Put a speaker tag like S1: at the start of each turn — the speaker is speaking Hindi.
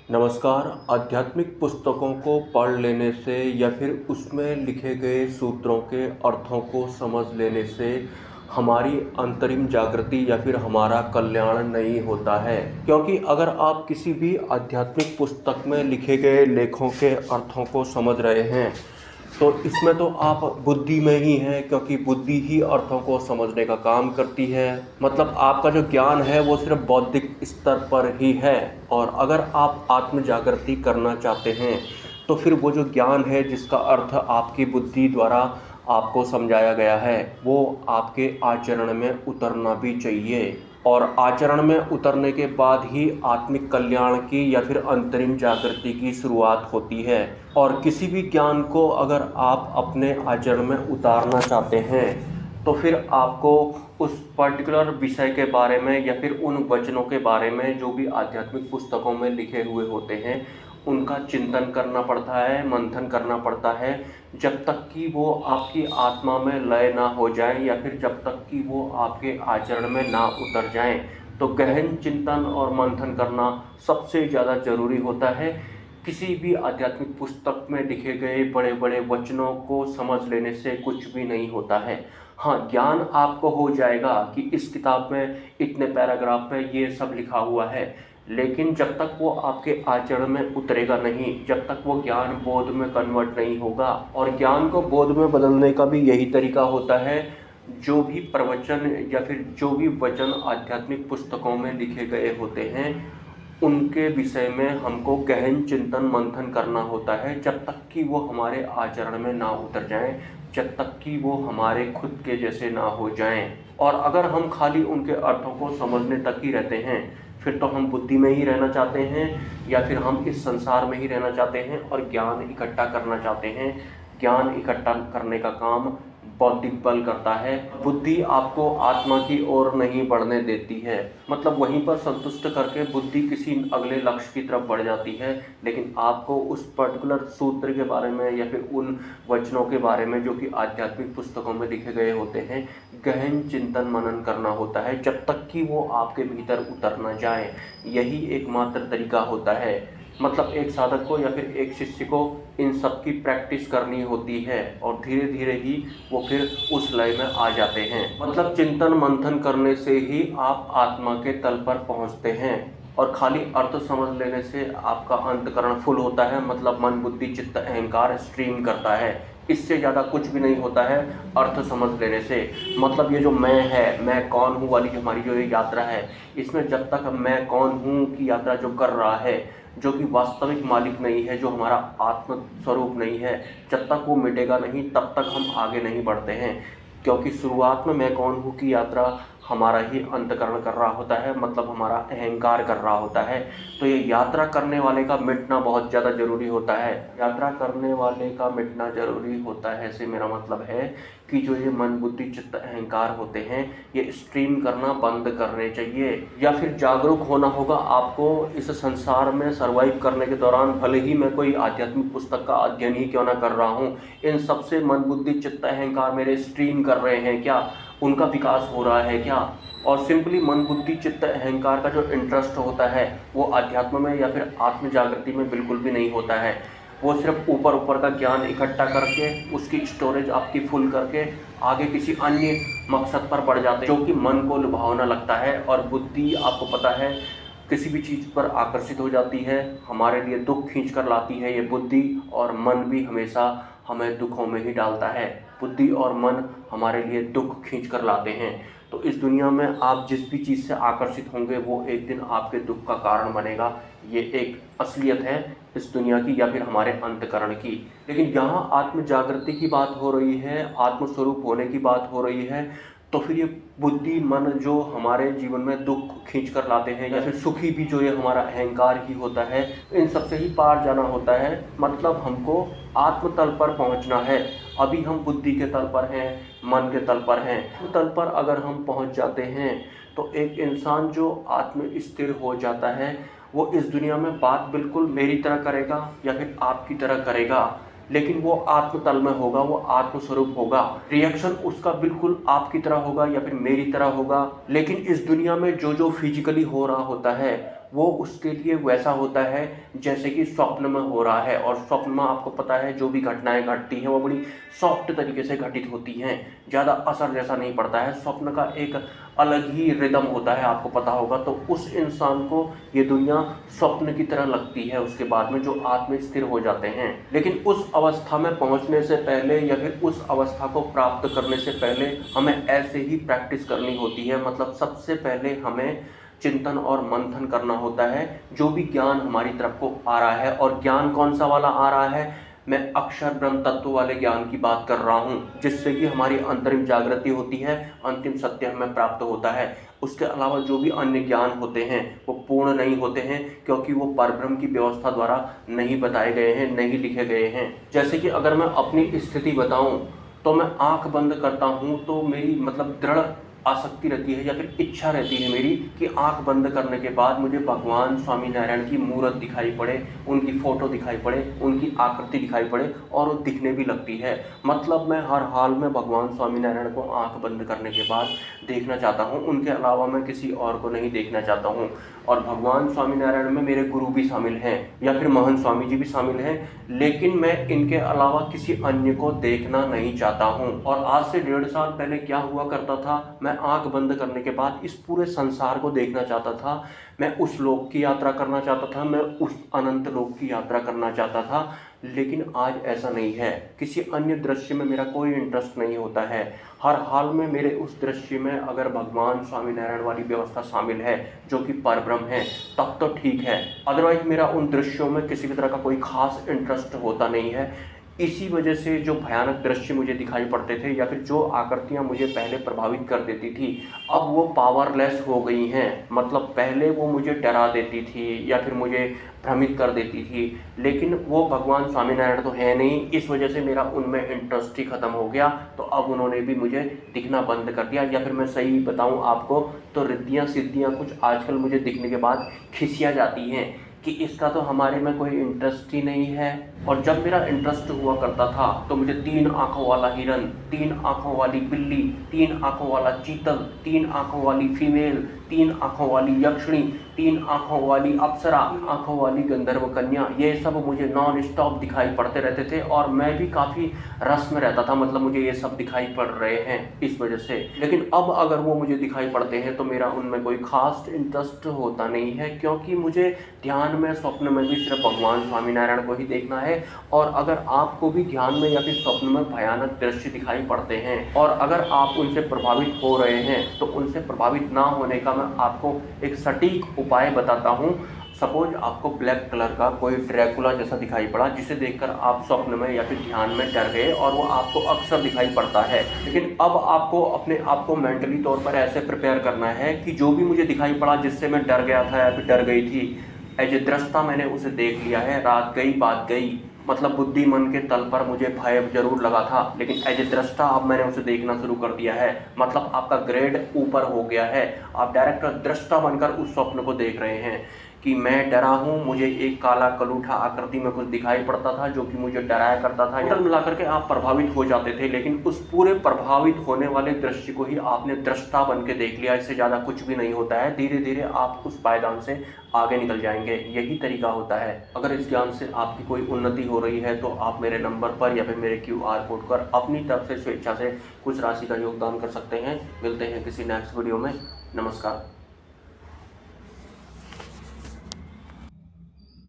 S1: नमस्कार। आध्यात्मिक पुस्तकों को पढ़ लेने से या फिर उसमें लिखे गए सूत्रों के अर्थों को समझ लेने से हमारी अंतरिम जागृति या फिर हमारा कल्याण नहीं होता है। क्योंकि अगर आप किसी भी आध्यात्मिक पुस्तक में लिखे गए लेखों के अर्थों को समझ रहे हैं तो इसमें तो आप बुद्धि में ही हैं, क्योंकि बुद्धि ही अर्थों को समझने का काम करती है। मतलब आपका जो ज्ञान है वो सिर्फ बौद्धिक स्तर पर ही है। और अगर आप आत्म जागृति करना चाहते हैं तो फिर वो जो ज्ञान है जिसका अर्थ आपकी बुद्धि द्वारा आपको समझाया गया है वो आपके आचरण में उतरना भी चाहिए। और आचरण में उतरने के बाद ही आत्मिक कल्याण की या फिर अंतरिम जागृति की शुरुआत होती है। और किसी भी ज्ञान को अगर आप अपने आचरण में उतारना चाहते हैं तो फिर आपको उस पर्टिकुलर विषय के बारे में या फिर उन वचनों के बारे में जो भी आध्यात्मिक पुस्तकों में लिखे हुए होते हैं उनका चिंतन करना पड़ता है, मंथन करना पड़ता है, जब तक कि वो आपकी आत्मा में लय ना हो जाए या फिर जब तक कि वो आपके आचरण में ना उतर जाएं। तो गहन चिंतन और मंथन करना सबसे ज़्यादा ज़रूरी होता है। किसी भी आध्यात्मिक पुस्तक में लिखे गए बड़े बड़े वचनों को समझ लेने से कुछ भी नहीं होता है। हाँ, ज्ञान आपको हो जाएगा कि इस किताब में इतने पैराग्राफ में ये सब लिखा हुआ है, लेकिन जब तक वो आपके आचरण में उतरेगा नहीं, जब तक वो ज्ञान बोध में कन्वर्ट नहीं होगा। और ज्ञान को बोध में बदलने का भी यही तरीका होता है। जो भी प्रवचन या फिर जो भी वचन आध्यात्मिक पुस्तकों में लिखे गए होते हैं उनके विषय में हमको गहन चिंतन मंथन करना होता है, जब तक कि वो हमारे आचरण में ना उतर जाएं, जब तक कि वो हमारे खुद के जैसे ना हो जाएं। और अगर हम खाली उनके अर्थों को समझने तक ही रहते हैं फिर तो हम बुद्धि में ही रहना चाहते हैं या फिर हम इस संसार में ही रहना चाहते हैं और ज्ञान इकट्ठा करना चाहते हैं। ज्ञान इकट्ठा करने का काम बौद्धिक बल करता है। बुद्धि आपको आत्मा की ओर नहीं बढ़ने देती है। मतलब वहीं पर संतुष्ट करके बुद्धि किसी अगले लक्ष्य की तरफ बढ़ जाती है, लेकिन आपको उस पर्टिकुलर सूत्र के बारे में या फिर उन वचनों के बारे में जो कि आध्यात्मिक पुस्तकों में लिखे गए होते हैं गहन चिंतन मनन करना होता है, जब तक कि वो आपके भीतर उतर ना जाए। यही एकमात्र तरीका होता है। मतलब एक साधक को या फिर एक शिष्य को इन सब की प्रैक्टिस करनी होती है और धीरे धीरे ही वो फिर उस लय में आ जाते हैं। मतलब चिंतन मंथन करने से ही आप आत्मा के तल पर पहुंचते हैं। और खाली अर्थ समझ लेने से आपका अंतकरण फुल होता है। मतलब मन बुद्धि चित्त अहंकार स्ट्रीम करता है। इससे ज़्यादा कुछ भी नहीं होता है अर्थ समझ लेने से। मतलब ये जो मैं है, मैं कौन हूँ वाली हमारी जो ये यात्रा है, इसमें जब तक मैं कौन हूँ की यात्रा जो कर रहा है, जो कि वास्तविक मालिक नहीं है, जो हमारा आत्म स्वरूप नहीं है, जब तक वो मिटेगा नहीं तब तक हम आगे नहीं बढ़ते हैं। क्योंकि शुरुआत में मैं कौन हूँ की यात्रा हमारा ही अंतकरण कर रहा होता है, मतलब हमारा अहंकार कर रहा होता है। तो ये यात्रा करने वाले का मिटना बहुत ज़्यादा ज़रूरी होता है। यात्रा करने वाले का मिटना ज़रूरी होता है से मेरा मतलब है कि जो ये मन बुद्धि चित्त अहंकार होते हैं ये स्ट्रीम करना बंद करने चाहिए। या फिर जागरूक होना होगा आपको इस संसार में सर्वाइव करने के दौरान। भले ही मैं कोई आध्यात्मिक पुस्तक का अध्ययन ही क्यों ना कर रहा हूँ, इन सबसे मन बुद्धि चित्त अहंकार मेरे स्ट्रीम कर रहे हैं क्या, उनका विकास हो रहा है क्या। और सिंपली मन बुद्धि चित्त अहंकार का जो इंटरेस्ट होता है वो अध्यात्म में या फिर आत्म जागृति में बिल्कुल भी नहीं होता है। वो सिर्फ ऊपर ऊपर का ज्ञान इकट्ठा करके उसकी स्टोरेज आपकी फुल करके आगे किसी अन्य मकसद पर बढ़ जाते हैं जो कि मन को लुभावना लगता है। और बुद्धि आपको पता है किसी भी चीज़ पर आकर्षित हो जाती है, हमारे लिए दुख खींच कर लाती है ये बुद्धि। और मन भी हमेशा हमें दुखों में ही डालता है। बुद्धि और मन हमारे लिए दुख खींच कर लाते हैं। तो इस दुनिया में आप जिस भी चीज़ से आकर्षित होंगे वो एक दिन आपके दुख का कारण बनेगा। ये एक असलियत है इस दुनिया की या फिर हमारे अंतकरण की। लेकिन यहाँ आत्म जागृति की बात हो रही है, आत्मस्वरूप होने की बात हो रही है, तो फिर ये बुद्धि मन जो हमारे जीवन में दुख खींच कर लाते हैं या फिर सुखी भी जो ये हमारा अहंकार ही होता है, इन सबसे ही पार जाना होता है। मतलब हमको आत्म तल पर पहुंचना है। अभी हम बुद्धि के तल पर हैं, मन के तल पर हैं। तल पर अगर हम पहुंच जाते हैं तो एक इंसान जो आत्म स्थिर हो जाता है वो इस दुनिया में बात बिल्कुल मेरी तरह करेगा या फिर आपकी तरह करेगा, लेकिन वो आत्म तल में होगा, वो आत्म स्वरूप होगा। रिएक्शन उसका बिल्कुल आपकी तरह होगा या फिर मेरी तरह होगा। लेकिन इस दुनिया में जो जो फिजिकली हो रहा होता है वो उसके लिए वैसा होता है जैसे कि स्वप्न में हो रहा है। और स्वप्न में आपको पता है जो भी घटनाएं घटती हैं वो बड़ी सॉफ्ट तरीके से घटित होती हैं, ज़्यादा असर जैसा नहीं पड़ता है। स्वप्न का एक अलग ही रिदम होता है, आपको पता होगा। तो उस इंसान को ये दुनिया स्वप्न की तरह लगती है उसके बाद में, जो आत्म स्थिर हो जाते हैं। लेकिन उस अवस्था में पहुंचने से पहले या फिर उस अवस्था को प्राप्त करने से पहले हमें ऐसे ही प्रैक्टिस करनी होती है। मतलब सबसे पहले हमें चिंतन और मंथन करना होता है जो भी ज्ञान हमारी तरफ को आ रहा है। और ज्ञान कौन सा वाला आ रहा है? मैं अक्षर ब्रह्म तत्व वाले ज्ञान की बात कर रहा हूँ, जिससे कि हमारी अंतरिम जागृति होती है, अंतिम सत्य हमें प्राप्त होता है। उसके अलावा जो भी अन्य ज्ञान होते हैं वो पूर्ण नहीं होते हैं, क्योंकि वो परब्रह्म की व्यवस्था द्वारा नहीं बताए गए हैं, नहीं लिखे गए हैं। जैसे कि अगर मैं अपनी स्थिति बताऊं तो मैं आंख बंद करता हूं तो मेरी मतलब दृढ़ आसक्ति रहती है या फिर इच्छा रहती है मेरी कि आंख बंद करने के बाद मुझे भगवान स्वामीनारायण की मूर्त दिखाई पड़े, उनकी फोटो दिखाई पड़े, उनकी आकृति दिखाई पड़े, और वो दिखने भी लगती है। मतलब मैं हर हाल में भगवान स्वामीनारायण को आंख बंद करने के बाद देखना चाहता हूँ, उनके अलावा मैं किसी और को नहीं देखना चाहता हूँ। और भगवान स्वामीनारायण में मेरे गुरु भी शामिल हैं या फिर महंत स्वामी जी भी शामिल हैं, लेकिन मैं इनके अलावा किसी अन्य को देखना नहीं चाहता हूँ। और आज से 1.5 साल पहले क्या हुआ करता था, मैं आंख बंद करने के बाद इस पूरे संसार को देखना चाहता था, मैं उस लोक की यात्रा करना चाहता था, मैं उस अनंत लोक की यात्रा करना चाहता था। लेकिन आज ऐसा नहीं है, किसी अन्य दृश्य में मेरा कोई इंटरेस्ट नहीं होता है। हर हाल में मेरे उस दृश्य में अगर भगवान स्वामीनारायण वाली व्यवस्था शामिल है जो कि परब्रह्म है, तब तो ठीक है। अदरवाइज मेरा उन दृश्यों में किसी भी तरह का कोई खास इंटरेस्ट होता नहीं है। इसी वजह से जो भयानक दृश्य मुझे दिखाई पड़ते थे या फिर जो आकृतियां मुझे पहले प्रभावित कर देती थी, अब वो पावरलेस हो गई हैं। मतलब पहले वो मुझे डरा देती थी या फिर मुझे भ्रमित कर देती थी, लेकिन वो भगवान स्वामीनारायण तो है नहीं, इस वजह से मेरा उनमें इंटरेस्ट ही खत्म हो गया। तो अब उन्होंने भी मुझे दिखना बंद कर दिया। या फिर मैं सही बताऊं आपको तो रिद्धियाँ सिद्धियाँ कुछ आजकल मुझे दिखने के बाद खिसिया जाती हैं कि इसका तो हमारे में कोई इंटरेस्ट ही नहीं है। और जब मेरा इंटरेस्ट हुआ करता था तो मुझे 3 आंखों वाला हिरन, 3 आंखों वाली बिल्ली, 3 आंखों वाला चीतल, 3 आंखों वाली फीमेल, 3 आंखों वाली यक्षिणी, 3 आंखों वाली अप्सरा, आंखों वाली गंधर्व कन्या, ये सब मुझे नॉन स्टॉप दिखाई पड़ते रहते थे। और मैं भी काफ़ी रस में रहता था, मतलब मुझे ये सब दिखाई पड़ रहे हैं इस वजह से। लेकिन अब अगर वो मुझे दिखाई पड़ते हैं तो मेरा उनमें कोई खास इंटरेस्ट होता नहीं है, क्योंकि मुझे ध्यान में स्वप्न में भी सिर्फ भगवान स्वामीनारायण को ही देखना है। और अगर आपको भी ध्यान में या फिर स्वप्न में भयानक दृश्य दिखाई पड़ते हैं और अगर आप उनसे प्रभावित हो रहे हैं, तो उनसे प्रभावित ना होने का मैं आपको एक सटीक उपाय बताता हूँ। सपोज आपको ब्लैक कलर का कोई ड्रैकुला जैसा दिखाई पड़ा, जिसे देखकर आप स्वप्न में या फिर ध्यान में डर गए, और वो आपको अक्सर दिखाई पड़ता है। लेकिन अब आपको अपने आप को मेंटली तौर पर ऐसे प्रिपेयर करना है कि जो भी मुझे दिखाई पड़ा, जिससे मैं डर गया था या फिर डर गई थी, एज ए दृष्टा मैंने उसे देख लिया है। रात गई बात गई, मतलब बुद्धि मन के तल पर मुझे भय जरूर लगा था, लेकिन एज ए दृष्टा अब मैंने उसे देखना शुरू कर दिया है। मतलब आपका ग्रेड ऊपर हो गया है, आप डायरेक्ट दृष्टा बनकर उस स्वप्न को देख रहे हैं कि मैं डरा हूँ, मुझे एक काला कलूठा आकृति में कुछ दिखाई पड़ता था जो कि मुझे डराया करता था। टोटल मिलाकर के आप प्रभावित हो जाते थे, लेकिन उस पूरे प्रभावित होने वाले दृश्य को ही आपने दृष्टा बन के देख लिया। इससे ज़्यादा कुछ भी नहीं होता है। धीरे धीरे आप उस पायदान से आगे निकल जाएंगे, यही तरीका होता है। अगर इस ज्ञान से आपकी कोई उन्नति हो रही है तो आप मेरे नंबर पर या फिर मेरे QR कोड पर अपनी तरफ से स्वेच्छा से कुछ राशि का योगदान कर सकते हैं। मिलते हैं किसी नेक्स्ट वीडियो में। नमस्कार।